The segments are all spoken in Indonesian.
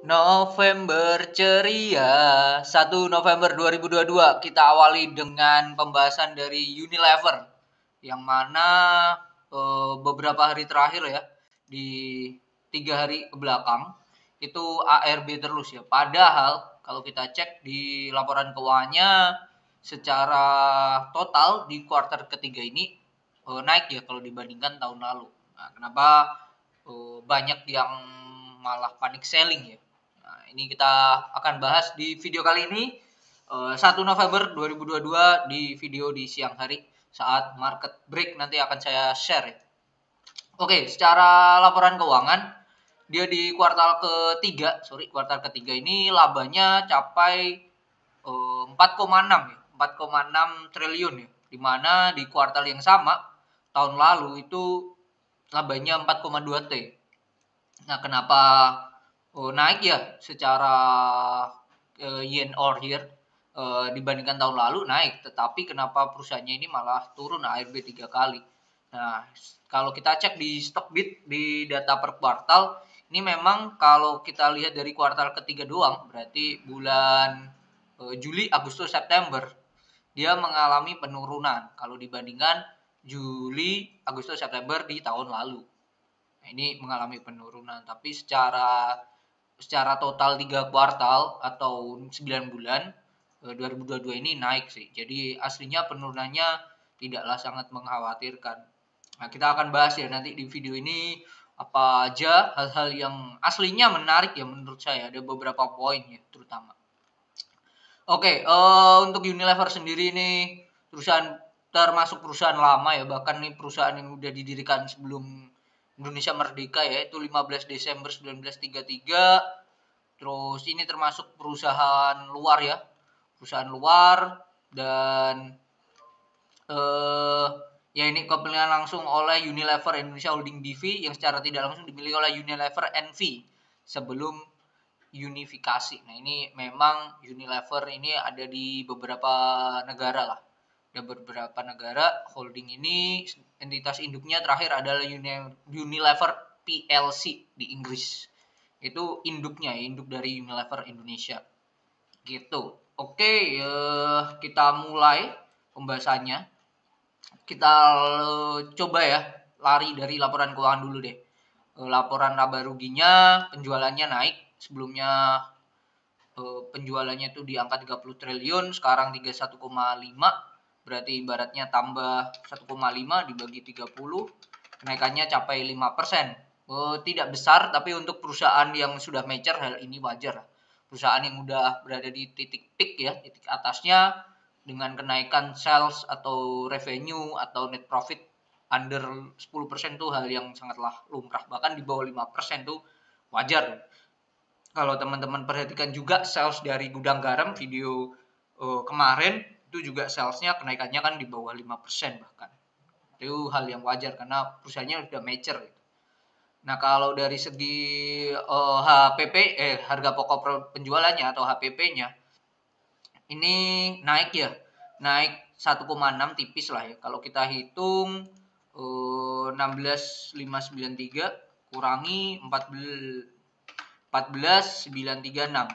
November ceria, 1 November 2022 kita awali dengan pembahasan dari Unilever yang mana beberapa hari terakhir ya, di 3 hari ke belakang itu ARB terus ya. Padahal kalau kita cek di laporan keuangannya secara total di kuartal ketiga ini naik ya kalau dibandingkan tahun lalu. Nah, kenapa banyak yang malah panic selling ya? Nah, ini kita akan bahas di video kali ini 1 November 2022 di video di siang hari saat market break nanti akan saya share ya. Oke, secara laporan keuangan dia di kuartal ketiga ini labanya capai 4,6 ya, 4,6 triliun ya. Di mana di kuartal yang sama tahun lalu itu labanya 4,2 T. Nah, kenapa naik ya secara year or year dibandingkan tahun lalu naik, tetapi kenapa perusahaannya ini malah turun ARB 3 kali. Nah, kalau kita cek di Stockbit di data per kuartal, ini memang kalau kita lihat dari kuartal ketiga doang, berarti bulan Juli, Agustus, September, dia mengalami penurunan kalau dibandingkan Juli, Agustus, September di tahun lalu. Nah, ini mengalami penurunan, tapi secara total 3 kuartal atau 9 bulan 2022 ini naik sih. Jadi aslinya penurunannya tidaklah sangat mengkhawatirkan. Nah, kita akan bahas ya nanti di video ini apa aja hal-hal yang aslinya menarik ya menurut saya. Ada beberapa poin ya terutama. Oke, untuk Unilever sendiri ini termasuk perusahaan lama ya, bahkan nih perusahaan yang udah didirikan sebelum Indonesia merdeka ya, itu 15 Desember 1933. Terus ini termasuk perusahaan luar ya, perusahaan luar dan ya ini kepemilikan langsung oleh Unilever Indonesia Holding BV yang secara tidak langsung dimiliki oleh Unilever NV sebelum unifikasi. Nah, ini memang Unilever ini ada di beberapa negara lah. Ada beberapa negara holding ini, entitas induknya terakhir adalah Unilever PLC di Inggris. Itu induknya, induk dari Unilever Indonesia. Gitu. Oke, kita mulai pembahasannya. Kita coba ya lari dari laporan keuangan dulu deh. Laporan laba ruginya, penjualannya naik. Sebelumnya penjualannya itu di angka 30 triliun, sekarang 31,5, berarti ibaratnya tambah 1,5 dibagi 30, kenaikannya capai 5%. Tidak besar, tapi untuk perusahaan yang sudah mature hal ini wajar. Perusahaan yang udah berada di titik peak ya, titik atasnya, dengan kenaikan sales atau revenue atau net profit under 10% tuh hal yang sangatlah lumrah. Bahkan di bawah 5% tuh wajar. Kalau teman-teman perhatikan juga sales dari gudang garam video kemarin itu juga salesnya kenaikannya kan di bawah 5% bahkan. Itu hal yang wajar karena perusahaannya sudah mature gitu. Nah, kalau dari segi HPP harga pokok penjualannya atau HPP-nya ini naik ya. Naik 1,6 tipis lah ya. Kalau kita hitung 16.593 kurangi 14.936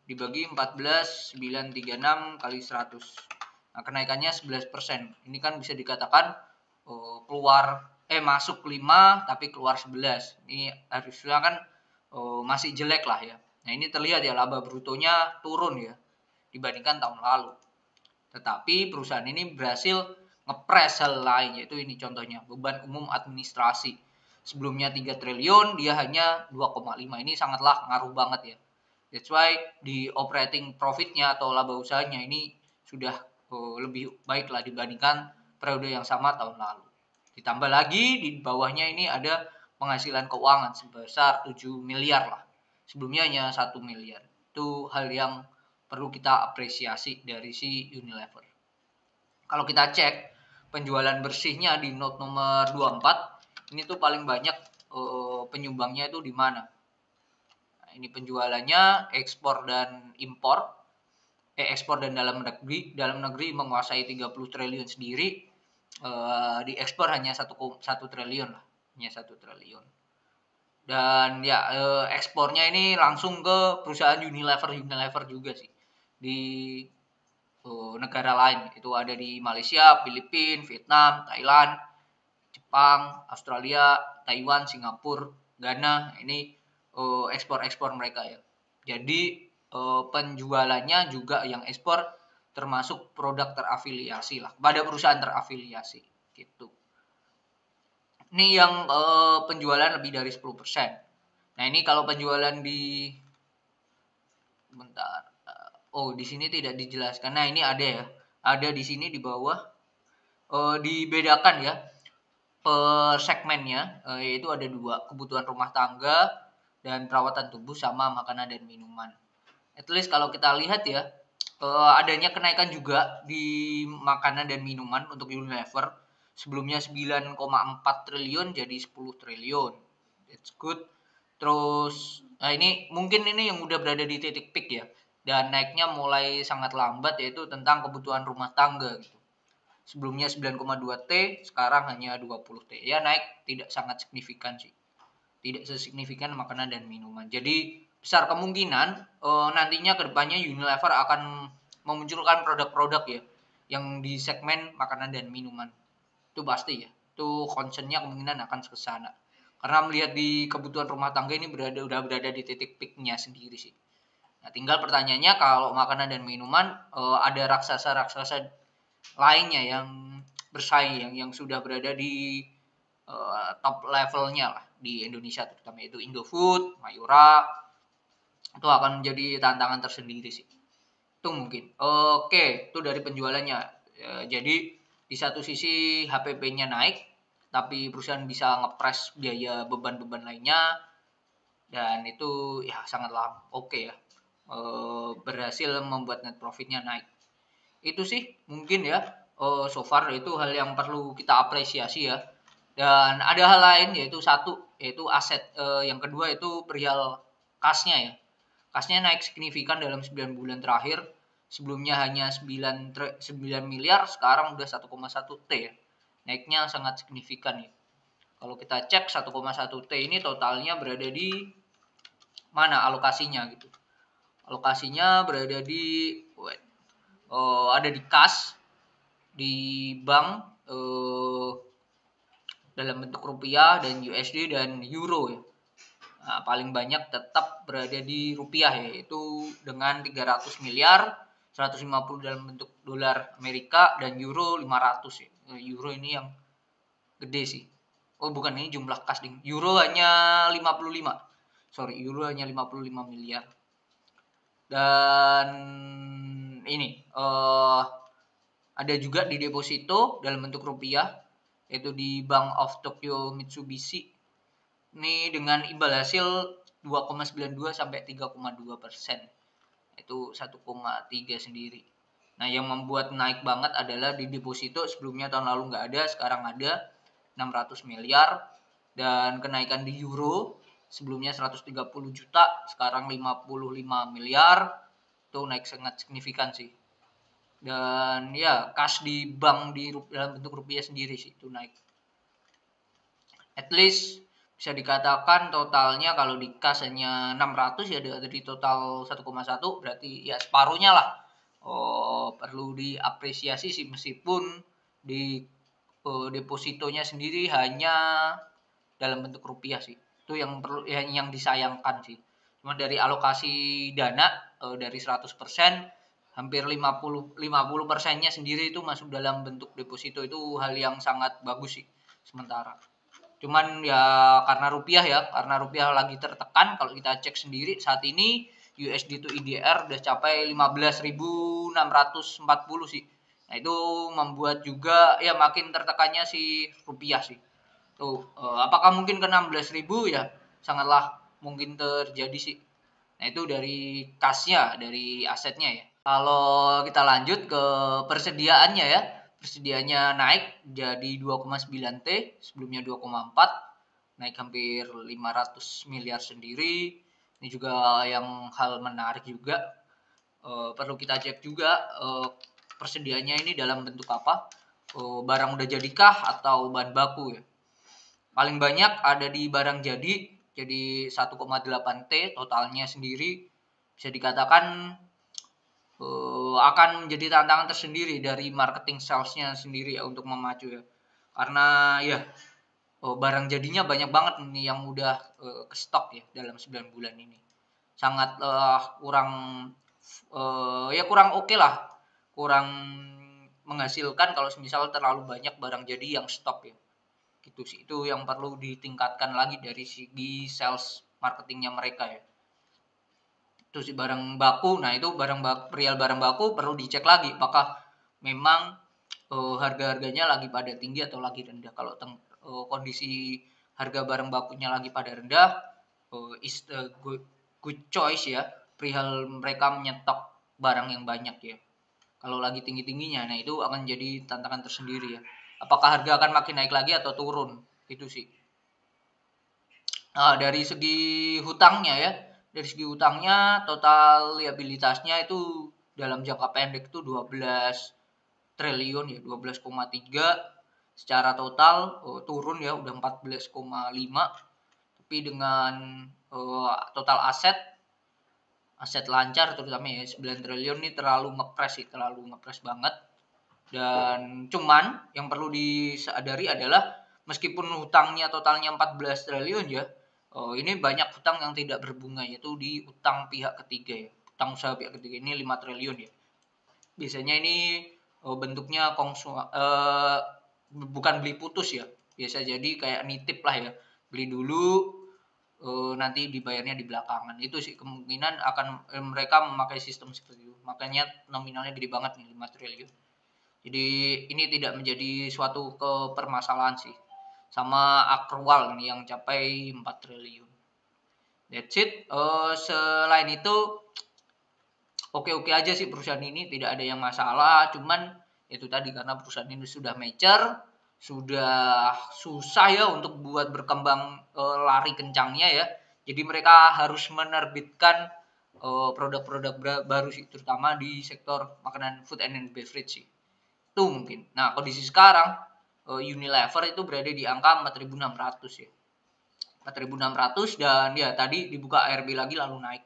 dibagi 14.936 kali 100. Nah, kenaikannya 11%. Ini kan bisa dikatakan masuk 5 tapi keluar 11. Ini harusnya kan masih jelek lah ya. Nah, ini terlihat ya laba brutonya turun ya dibandingkan tahun lalu. Tetapi perusahaan ini berhasil ngepres hal lain, yaitu ini contohnya beban umum administrasi. Sebelumnya 3 triliun, dia hanya 2,5. Ini sangatlah ngaruh banget ya. That's why di operating profitnya atau laba usahanya ini sudah lebih baik lah dibandingkan periode yang sama tahun lalu. Ditambah lagi di bawahnya ini ada penghasilan keuangan sebesar 7 miliar lah. Sebelumnya hanya 1 miliar. Itu hal yang perlu kita apresiasi dari si Unilever. Kalau kita cek penjualan bersihnya di note nomor 24, ini tuh paling banyak penyumbangnya itu di mana? Nah, ini penjualannya ekspor dan impor. Ekspor dan dalam negeri. Dalam negeri menguasai 30 triliun sendiri. Di ekspor hanya 1 triliun lah. Hanya 1 triliun. Dan ya ekspornya ini langsung ke perusahaan Unilever juga sih di negara lain. Itu ada di Malaysia, Filipina, Vietnam, Thailand, Jepang, Australia, Taiwan, Singapura, Ghana. Ini ekspor-ekspor mereka ya. Jadi penjualannya juga yang ekspor termasuk produk terafiliasi lah, pada perusahaan terafiliasi gitu. Ini yang penjualan lebih dari 10%. Nah, ini kalau penjualan di bentar. Oh, di sini tidak dijelaskan. Nah, ini ada ya. Ada di sini di bawah dibedakan ya per segmennya, yaitu ada 2, kebutuhan rumah tangga dan perawatan tubuh sama makanan dan minuman. At least kalau kita lihat ya, adanya kenaikan juga di makanan dan minuman untuk Unilever. Sebelumnya 9,4 triliun jadi 10 triliun. That's good. Terus, nah ini mungkin ini yang udah berada di titik peak ya. Dan naiknya mulai sangat lambat, yaitu tentang kebutuhan rumah tangga gitu. Sebelumnya 9,2 T, sekarang hanya 20 T. Ya naik tidak sangat signifikan sih. Tidak sesignifikan makanan dan minuman. Jadi besar kemungkinan nantinya kedepannya Unilever akan memunculkan produk-produk ya yang di segmen makanan dan minuman. Itu pasti ya. Itu concernnya kemungkinan akan ke sana. Karena melihat di kebutuhan rumah tangga ini udah berada di titik peaknya sendiri sih. Nah, tinggal pertanyaannya kalau makanan dan minuman ada raksasa-raksasa lainnya yang bersaing yang sudah berada di top levelnya lah di Indonesia, terutama itu Indofood, Mayura, itu akan menjadi tantangan tersendiri sih. Itu mungkin. Oke, itu dari penjualannya. Jadi di satu sisi HPP-nya naik, tapi perusahaan bisa ngepres biaya beban-beban lainnya, dan itu ya sangatlah oke ya. Berhasil membuat net profitnya naik. Itu sih mungkin ya. So far itu hal yang perlu kita apresiasi ya. Dan ada hal lain yaitu aset. Yang kedua itu perihal kasnya ya. Kasnya naik signifikan dalam 9 bulan terakhir. Sebelumnya hanya 9 miliar, sekarang udah 1,1 T ya. Naiknya sangat signifikan ya. Kalau kita cek 1,1 T ini totalnya berada di mana alokasinya gitu. Alokasinya berada di ada di kas, di bank dalam bentuk rupiah dan USD dan euro ya. Nah, paling banyak tetap berada di rupiah ya, yaitu dengan 300 miliar, 150 dalam bentuk dolar Amerika dan euro 500 ya. Euro ini yang gede sih. Oh bukan, ini jumlah kas ding. Euro hanya 55. Sorry, euro hanya 55 miliar. Dan ini ada juga di deposito dalam bentuk rupiah, yaitu di Bank of Tokyo Mitsubishi. Ini dengan imbal hasil 2,92 sampai 3,2%. Itu 1,3 sendiri. Nah, yang membuat naik banget adalah di deposito sebelumnya tahun lalu nggak ada, sekarang ada 600 miliar. Dan kenaikan di euro sebelumnya 130 juta, sekarang 55 miliar. Itu naik sangat signifikan sih. Dan ya, kas di bank dalam bentuk rupiah sendiri sih itu naik. At least bisa dikatakan totalnya kalau di kas hanya 600 ya dari total 1,1, berarti ya separuhnya lah. Perlu diapresiasi sih, meskipun di depositonya sendiri hanya dalam bentuk rupiah sih. Itu yang perlu yang disayangkan sih. Cuma dari alokasi dana dari 100%, hampir 50%-nya sendiri itu masuk dalam bentuk deposito. Itu hal yang sangat bagus sih sementara. Cuman ya karena rupiah lagi tertekan. Kalau kita cek sendiri saat ini USD to IDR udah capai 15.640 sih. Nah, itu membuat juga ya makin tertekannya si rupiah sih. Tuh, apakah mungkin ke 16.000 ya? Sangatlah mungkin terjadi sih. Nah, itu dari kasnya, dari asetnya ya. Kalau kita lanjut ke persediaannya ya. Persediaannya naik jadi 2,9 T, sebelumnya 2,4, naik hampir 500 miliar sendiri. Ini juga yang hal menarik juga. Perlu kita cek juga persediaannya ini dalam bentuk apa? Barang udah jadikah atau bahan baku ya? Paling banyak ada di barang jadi jadi 1,8 T totalnya sendiri, bisa dikatakan akan menjadi tantangan tersendiri dari marketing salesnya sendiri ya untuk memacu ya, karena ya barang jadinya banyak banget nih yang udah ke stok ya dalam 9 bulan ini, sangat kurang ya kurang oke lah, kurang menghasilkan kalau misal terlalu banyak barang jadi yang stok ya. Gitu sih, itu yang perlu ditingkatkan lagi dari segi sales marketingnya mereka ya. Itu sih barang baku. Nah itu perihal barang baku perlu dicek lagi apakah memang harga-harganya lagi pada tinggi atau lagi rendah. Kalau kondisi harga barang bakunya lagi pada rendah, is a good choice ya perihal mereka menyetok barang yang banyak ya. Kalau lagi tinggi-tingginya, nah itu akan jadi tantangan tersendiri ya. Apakah harga akan makin naik lagi atau turun? Itu sih. Nah, dari segi hutangnya total liabilitasnya itu dalam jangka pendek itu 12 triliun ya, 12,3 secara total turun ya udah 14,5, tapi dengan total aset lancar terutama ya 9 triliun ini terlalu ngepres banget. Dan cuman yang perlu disadari adalah meskipun hutangnya totalnya 14 triliun ya, ini banyak hutang yang tidak berbunga, yaitu di utang pihak ketiga ya. Utang usaha pihak ketiga ini 5 triliun ya. Biasanya ini bentuknya bukan beli putus ya. Biasa jadi kayak nitip lah ya. Beli dulu nanti dibayarnya di belakangan. Itu sih kemungkinan akan mereka memakai sistem seperti itu. Makanya nominalnya gede banget nih 5 triliun. Jadi ini tidak menjadi suatu kepermasalahan sih. Sama akrual nih yang capai 4 triliun. That's it. Selain itu oke-oke aja sih perusahaan ini, tidak ada yang masalah. Cuman itu tadi karena perusahaan ini sudah mature, sudah susah ya untuk buat berkembang lari kencangnya ya. Jadi mereka harus menerbitkan produk-produk baru sih, terutama di sektor makanan food and beverage sih. Itu mungkin. Nah, kondisi sekarang Unilever itu berada di angka 4.600 ya. 4.600 dan ya tadi dibuka ARB lagi lalu naik.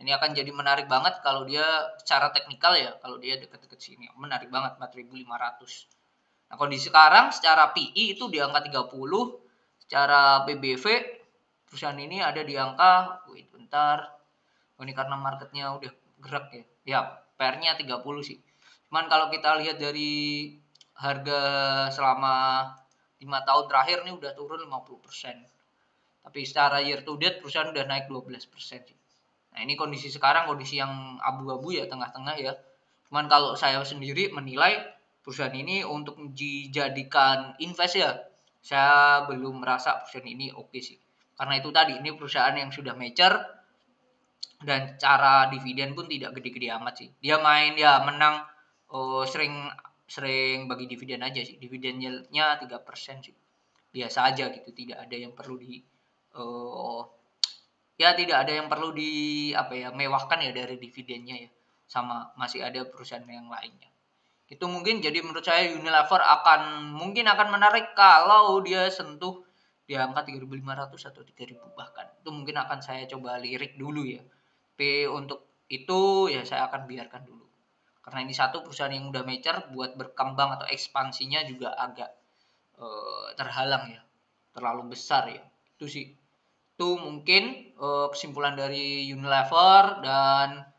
Ini akan jadi menarik banget kalau dia secara teknikal ya, kalau dia dekat-dekat sini. Menarik banget 4.500. Nah, kondisi sekarang secara PI itu di angka 30, secara PBV perusahaan ini ada di angka bentar. Ini karena marketnya udah gerak ya. Ya, PR-nya 30 sih. Cuman kalau kita lihat dari harga selama 5 tahun terakhir nih udah turun 50%. Tapi secara year to date perusahaan udah naik 12% sih. Nah, ini kondisi sekarang kondisi yang abu-abu ya, tengah-tengah ya. Cuman kalau saya sendiri menilai perusahaan ini untuk dijadikan invest ya, saya belum merasa perusahaan ini oke sih. Karena itu tadi, ini perusahaan yang sudah mature dan cara dividen pun tidak gede-gede amat sih. Dia main ya menang sering bagi dividen aja sih. Dividen yield-nya 3% sih. Biasa aja gitu, tidak ada yang perlu tidak ada yang perlu mewahkan ya dari dividennya ya. Sama masih ada perusahaan yang lainnya. Itu mungkin jadi menurut saya Unilever mungkin akan menarik kalau dia sentuh di angka 3.500 atau 3.000 bahkan. Itu mungkin akan saya coba lirik dulu ya. Tapi untuk itu ya saya akan biarkan dulu. Karena ini satu perusahaan yang udah mature, buat berkembang atau ekspansinya juga agak terhalang ya. Terlalu besar ya. Itu sih. Itu mungkin kesimpulan dari Unilever, dan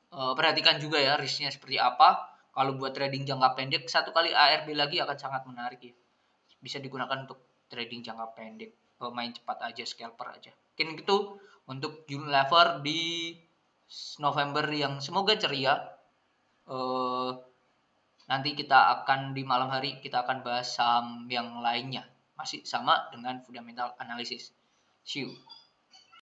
perhatikan juga ya risknya seperti apa. Kalau buat trading jangka pendek, satu kali ARB lagi akan sangat menarik ya. Bisa digunakan untuk trading jangka pendek, main cepat aja, scalper aja. Mungkin gitu untuk Unilever di November yang semoga ceria. Nanti di malam hari kita akan bahas saham yang lainnya. Masih sama dengan fundamental analysis. See you.